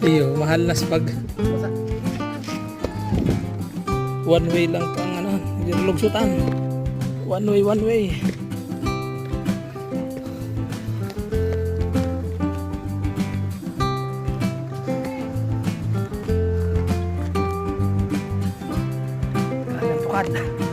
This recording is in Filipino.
Iyo, mahal na sa pag one way lang to ang ano, yung lugsutan. One way, one way. Tukad.